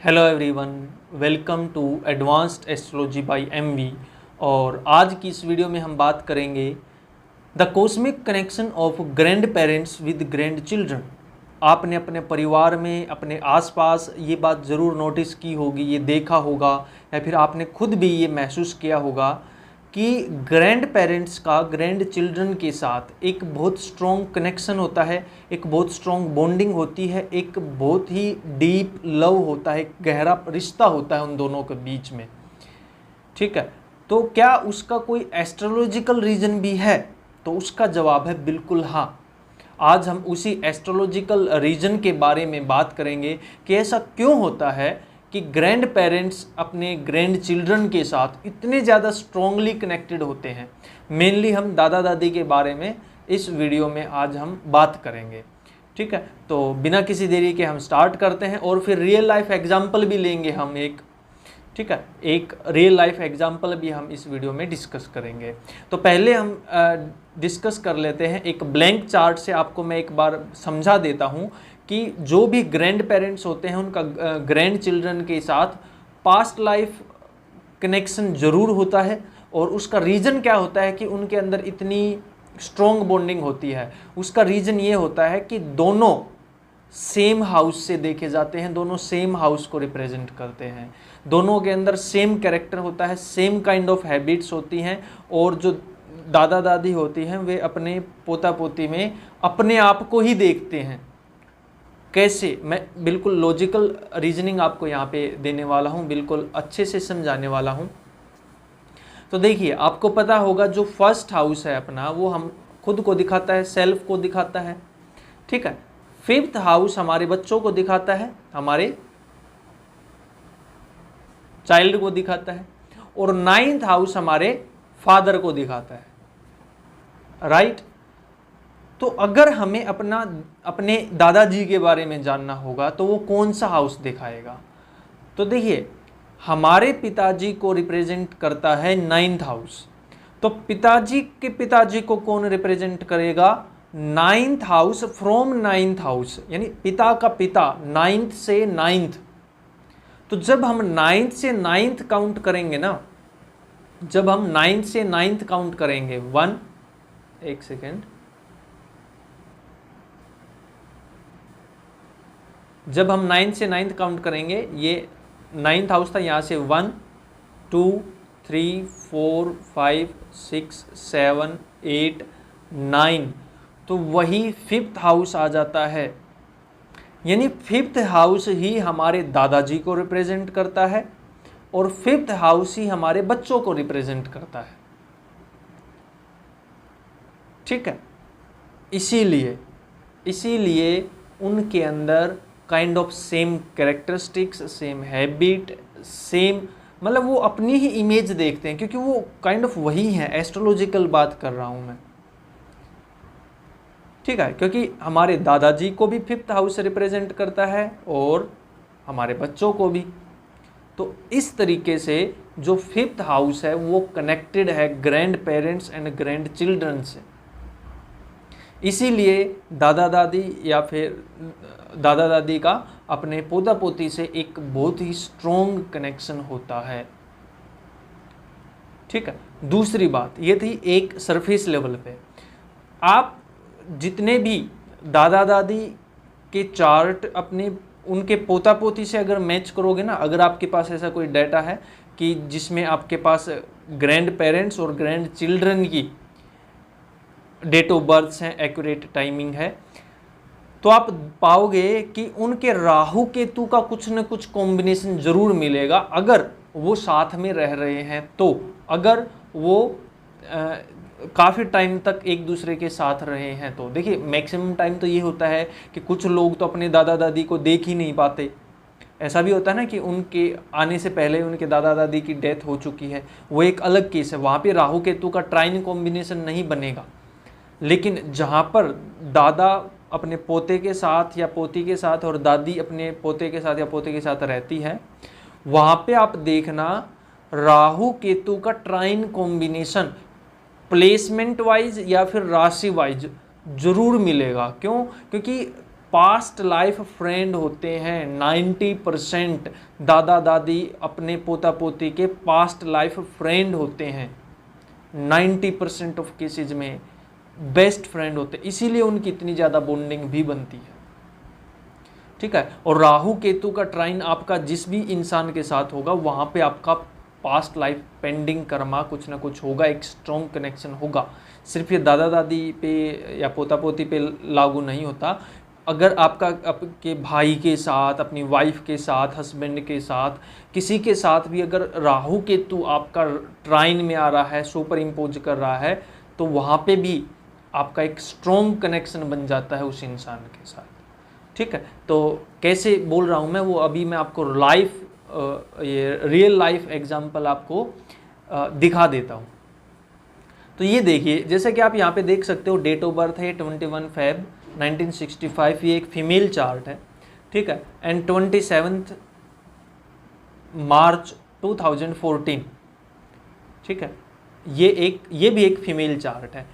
Hello everyone, welcome to advanced astrology by MV. और आज की इस वीडियो में हम बात करेंगे the cosmic connection of grandparents with grandchildren. आपने अपने परिवार में, अपने आसपास ये बात ज़रूर नोटिस की होगी, ये देखा होगा या फिर आपने खुद भी ये महसूस किया होगा कि ग्रैंड पेरेंट्स का ग्रैंड चिल्ड्रन के साथ एक बहुत स्ट्रॉन्ग कनेक्शन होता है, एक बहुत स्ट्रॉन्ग बॉन्डिंग होती है, एक बहुत ही डीप लव होता है, एक गहरा रिश्ता होता है उन दोनों के बीच में। ठीक है, तो क्या उसका कोई एस्ट्रोलॉजिकल रीज़न भी है? तो उसका जवाब है बिल्कुल हाँ। आज हम उसी एस्ट्रोलॉजिकल रीजन के बारे में बात करेंगे कि ऐसा क्यों होता है कि ग्रैंड पेरेंट्स अपने ग्रैंड चिल्ड्रन के साथ इतने ज़्यादा स्ट्रॉन्गली कनेक्टेड होते हैं। मेनली हम दादा दादी के बारे में इस वीडियो में आज हम बात करेंगे। ठीक है, तो बिना किसी देरी के हम स्टार्ट करते हैं और फिर रियल लाइफ एग्जाम्पल भी लेंगे हम एक। ठीक है, एक रियल लाइफ एग्जाम्पल भी हम इस वीडियो में डिस्कस करेंगे। तो पहले हम डिस्कस कर लेते हैं एक ब्लैंक चार्ट से। आपको मैं एक बार समझा देता हूँ कि जो भी ग्रैंड पेरेंट्स होते हैं उनका ग्रैंड चिल्ड्रन के साथ पास्ट लाइफ कनेक्शन ज़रूर होता है। और उसका रीज़न क्या होता है कि उनके अंदर इतनी स्ट्रॉन्ग बॉन्डिंग होती है? उसका रीज़न ये होता है कि दोनों सेम हाउस से देखे जाते हैं, दोनों सेम हाउस को रिप्रेजेंट करते हैं, दोनों के अंदर सेम कैरेक्टर होता है, सेम काइंड ऑफ हैबिट्स होती हैं। और जो दादा दादी होती हैं वे अपने पोता पोती में अपने आप को ही देखते हैं। कैसे? मैं बिल्कुल लॉजिकल रीजनिंग आपको यहाँ पे देने वाला हूँ, बिल्कुल अच्छे से समझाने वाला हूँ। तो देखिए, आपको पता होगा जो फर्स्ट हाउस है अपना, वो हम खुद को दिखाता है, सेल्फ को दिखाता है। ठीक है, फिफ्थ हाउस हमारे बच्चों को दिखाता है, हमारे चाइल्ड को दिखाता है। और नाइन्थ हाउस हमारे फादर को दिखाता है। राइट? तो अगर हमें अपने दादाजी के बारे में जानना होगा तो वो कौन सा हाउस दिखाएगा? तो देखिए, हमारे पिताजी को रिप्रेजेंट करता है नाइन्थ हाउस। तो पिताजी के पिताजी को कौन रिप्रेजेंट करेगा? Ninth house from ninth house, यानी पिता का पिता, नाइन्थ से नाइन्थ। तो जब हम नाइन्थ से नाइन्थ काउंट करेंगे ना, जब हम नाइन्थ से नाइन्थ काउंट करेंगे, एक सेकेंड, जब हम नाइन्थ से नाइन्थ काउंट करेंगे, ये नाइन्थ हाउस था, यहाँ से 1 2 3 4 5 6 7 8 9, तो वही फिफ्थ हाउस आ जाता है। यानी फिफ्थ हाउस ही हमारे दादाजी को रिप्रेजेंट करता है और फिफ्थ हाउस ही हमारे बच्चों को रिप्रेजेंट करता है। ठीक है, इसीलिए उनके अंदर kind of same characteristics, same habit, same, मतलब वो अपनी ही इमेज देखते हैं, क्योंकि वो काइंड ऑफ वही है। एस्ट्रोलॉजिकल बात कर रहा हूँ मैं। ठीक है, क्योंकि हमारे दादाजी को भी फिफ्थ हाउस रिप्रेजेंट करता है और हमारे बच्चों को भी। तो इस तरीके से जो फिफ्थ हाउस है वो कनेक्टेड है grand parents and grand children से। इसीलिए दादा दादी या फिर दादा दादी का अपने पोता पोती से एक बहुत ही स्ट्रॉन्ग कनेक्शन होता है। ठीक है, दूसरी बात ये थी एक सरफेस लेवल पे। आप जितने भी दादा दादी के चार्ट अपने उनके पोता पोती से अगर मैच करोगे ना, अगर आपके पास ऐसा कोई डाटा है कि जिसमें आपके पास ग्रैंड पेरेंट्स और ग्रैंड चिल्ड्रन की डेट ऑफ बर्थ हैं, एक्यूरेट टाइमिंग है, तो आप पाओगे कि उनके राहु केतु का कुछ न कुछ कॉम्बिनेशन जरूर मिलेगा, अगर वो साथ में रह रहे हैं तो। अगर वो काफ़ी टाइम तक एक दूसरे के साथ रहे हैं तो। देखिए, मैक्सिमम टाइम तो ये होता है कि कुछ लोग तो अपने दादा दादी को देख ही नहीं पाते। ऐसा भी होता है ना कि उनके आने से पहले उनके दादा दादी की डेथ हो चुकी है, वो एक अलग केस है, वहाँ पे राहु केतु का ट्राइन कॉम्बिनेशन नहीं बनेगा। लेकिन जहाँ पर दादा अपने पोते के साथ या पोती के साथ और दादी अपने पोते के साथ या पोते के साथ रहती है, वहाँ पे आप देखना राहु केतु का ट्राइन कॉम्बिनेशन प्लेसमेंट वाइज या फिर राशि वाइज जरूर मिलेगा। क्यों? क्योंकि पास्ट लाइफ फ्रेंड होते हैं। 90% दादा दादी अपने पोता पोती के पास्ट लाइफ फ्रेंड होते हैं। 90% ऑफ केसेज में बेस्ट फ्रेंड होते हैं, इसीलिए उनकी इतनी ज़्यादा बॉन्डिंग भी बनती है। ठीक है, और राहु केतु का ट्राइन आपका जिस भी इंसान के साथ होगा वहाँ पे आपका पास्ट लाइफ पेंडिंग कर्मा कुछ ना कुछ होगा, एक स्ट्रॉन्ग कनेक्शन होगा। सिर्फ ये दादा दादी पे या पोता पोती पे लागू नहीं होता। अगर आपका आपके भाई के साथ, अपनी वाइफ के साथ, हस्बैंड के साथ, किसी के साथ भी अगर राहु केतु आपका ट्राइन में आ रहा है, सुपर इम्पोज कर रहा है, तो वहाँ पे भी आपका एक स्ट्रॉन्ग कनेक्शन बन जाता है उस इंसान के साथ। ठीक है, तो कैसे बोल रहा हूँ मैं वो अभी मैं आपको लाइफ ये रियल लाइफ एग्जांपल आपको दिखा देता हूँ। तो ये देखिए, जैसे कि आप यहाँ पे देख सकते हो डेट ऑफ बर्थ है 21 फेब 1965, ये एक फीमेल चार्ट है। ठीक है, एंड 27 मार्च 2014। ठीक है, ये भी एक फीमेल चार्ट है।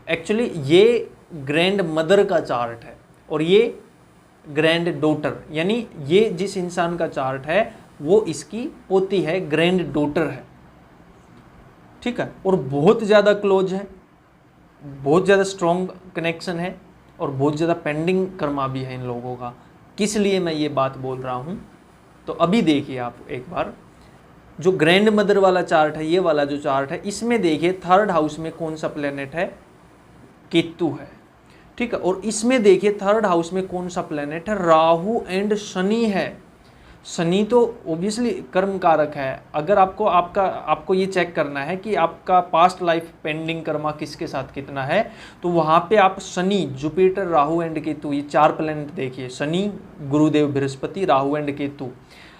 एक्चुअली ये ग्रैंड मदर का चार्ट है और ये ग्रैंड डॉटर, यानी ये जिस इंसान का चार्ट है वो इसकी पोती है, ग्रैंड डॉटर है। ठीक है, और बहुत ज़्यादा क्लोज है, बहुत ज़्यादा स्ट्रॉन्ग कनेक्शन है और बहुत ज़्यादा पेंडिंग कर्मा भी है इन लोगों का। किस लिए मैं ये बात बोल रहा हूँ, तो अभी देखिए आप एक बार, जो ग्रैंड मदर वाला चार्ट है, ये वाला जो चार्ट है, इसमें देखिए थर्ड हाउस में कौन सा प्लेनेट है, केतु है। ठीक है, और इसमें देखिए थर्ड हाउस में कौन सा प्लेनेट है, राहु एंड शनि है। शनि तो ओब्वियसली कर्म कारक है। अगर आपको ये चेक करना है कि आपका पास्ट लाइफ पेंडिंग कर्मा किसके साथ कितना है, तो वहाँ पे आप शनि, जुपिटर, राहु एंड केतु, ये 4 प्लेनेट देखिए, शनि, गुरुदेव बृहस्पति, राहु एंड केतु।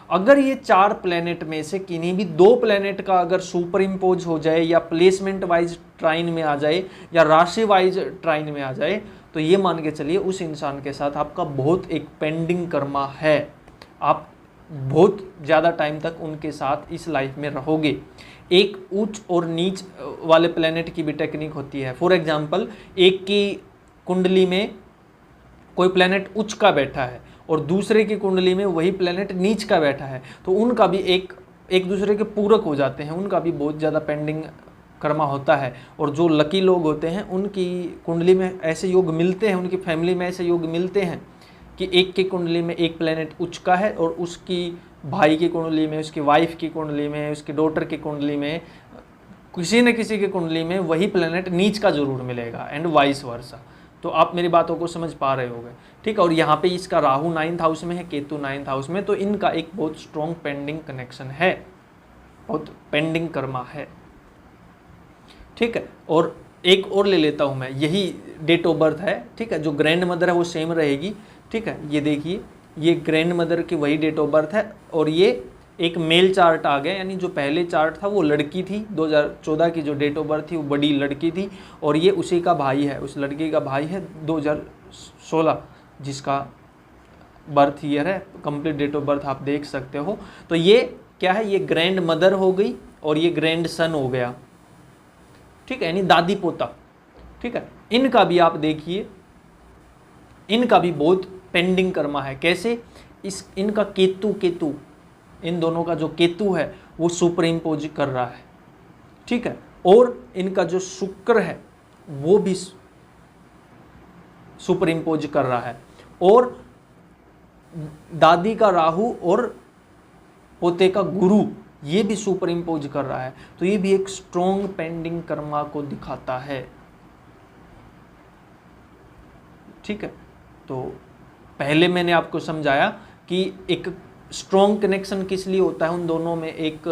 अगर ये 4 प्लेनेट में से किन्हीं भी 2 प्लेनेट का अगर सुपर इम्पोज हो जाए या प्लेसमेंट वाइज ट्राइन में आ जाए या राशि वाइज ट्राइन में आ जाए, तो ये मान के चलिए उस इंसान के साथ आपका बहुत एक पेंडिंग कर्मा है। आप बहुत ज़्यादा टाइम तक उनके साथ इस लाइफ में रहोगे। एक उच्च और नीच वाले प्लेनेट की भी टेक्निक होती है। फॉर एग्जांपल, एक की कुंडली में कोई प्लेनेट उच्च का बैठा है और दूसरे की कुंडली में वही प्लेनेट नीच का बैठा है, तो उनका भी एक दूसरे के पूरक हो जाते हैं, उनका भी बहुत ज़्यादा पेंडिंग कर्मा होता है। और जो लकी लोग होते हैं उनकी कुंडली में ऐसे योग मिलते हैं, उनकी फैमिली में ऐसे योग मिलते हैं कि एक की कुंडली में एक प्लेनेट उच्च का है और उसकी भाई की कुंडली में, उसकी वाइफ की कुंडली में, उसकी डॉटर की कुंडली में, किसी न किसी की कुंडली में वही प्लेनेट नीच का जरूर मिलेगा, एंड वाइस वर्सा। तो आप मेरी बातों को समझ पा रहे होंगे। ठीक है, और यहाँ पे इसका राहु 9th हाउस में है, केतु 9th हाउस में, तो इनका एक बहुत स्ट्रॉन्ग पेंडिंग कनेक्शन है, बहुत पेंडिंग कर्मा है। ठीक है, और एक और ले लेता हूँ मैं, यही डेट ऑफ बर्थ है। ठीक है, जो ग्रैंड मदर है वो सेम रहेगी। ठीक है, ये देखिए, ये ग्रैंड मदर की वही डेट ऑफ बर्थ है और ये एक मेल चार्ट आ गया, यानी जो पहले चार्ट था वो लड़की थी, 2014 की जो डेट ऑफ बर्थ थी वो बड़ी लड़की थी, और ये उसी का भाई है, उस लड़की का भाई है 2016 जिसका बर्थ ईयर है। कंप्लीट डेट ऑफ बर्थ आप देख सकते हो। तो ये क्या है, ये ग्रैंड मदर हो गई और ये ग्रैंड सन हो गया। ठीक है, यानी दादी पोता। ठीक है, इनका भी आप देखिए, इनका भी बहुत पेंडिंग कर्मा है। कैसे, इनका केतु इन दोनों का जो केतु है वो सुपर इम्पोज कर रहा है। ठीक है, और इनका जो शुक्र है वो भी सुपर इम्पोज कर रहा है, और दादी का राहु और पोते का गुरु ये भी सुपर इम्पोज कर रहा है। तो ये भी एक स्ट्रॉन्ग पेंडिंग कर्मा को दिखाता है। ठीक है, तो पहले मैंने आपको समझाया कि एक स्ट्रॉन्ग कनेक्शन किस लिए होता है, उन दोनों में एक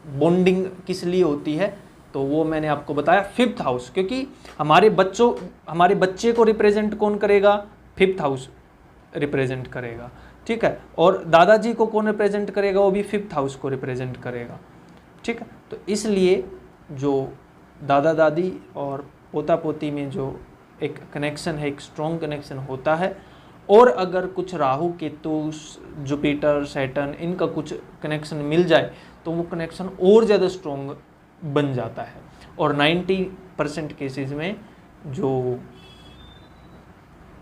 बॉन्डिंग किस लिए होती है, तो वो मैंने आपको बताया। 5th हाउस, क्योंकि हमारे बच्चे को रिप्रेजेंट कौन करेगा, 5th हाउस रिप्रेजेंट करेगा। ठीक है, और दादाजी को कौन रिप्रेजेंट करेगा, वो भी 5th हाउस को रिप्रेजेंट करेगा। ठीक है, तो इसलिए जो दादा दादी और पोता पोती में जो एक कनेक्शन है, एक स्ट्रॉन्ग कनेक्शन होता है। और अगर कुछ राहु केतु, जुपिटर, सैटर्न, इनका कुछ कनेक्शन मिल जाए तो वो कनेक्शन और ज़्यादा स्ट्रॉन्ग बन जाता है। और 90% केसेस में जो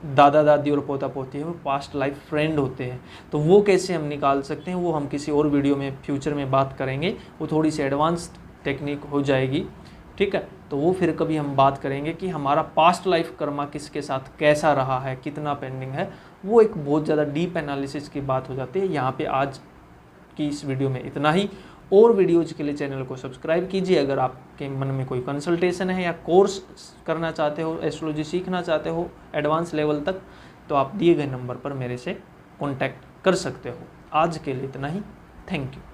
दादा दादी और पोता पोती है वो पास्ट लाइफ फ्रेंड होते हैं। तो वो कैसे हम निकाल सकते हैं वो हम किसी और वीडियो में फ्यूचर में बात करेंगे, वो थोड़ी सी एडवांस टेक्निक हो जाएगी, ठीक है। तो वो फिर कभी हम बात करेंगे कि हमारा पास्ट लाइफ कर्मा किसके साथ कैसा रहा है, कितना पेंडिंग है, वो एक बहुत ज़्यादा डीप एनालिसिस की बात हो जाती है। यहाँ पे आज की इस वीडियो में इतना ही। और वीडियोज के लिए चैनल को सब्सक्राइब कीजिए। अगर आपके मन में कोई कंसल्टेशन है या कोर्स करना चाहते हो, एस्ट्रोलॉजी सीखना चाहते हो एडवांस लेवल तक, तो आप दिए गए नंबर पर मेरे से कॉन्टैक्ट कर सकते हो। आज के लिए इतना ही। Thank you.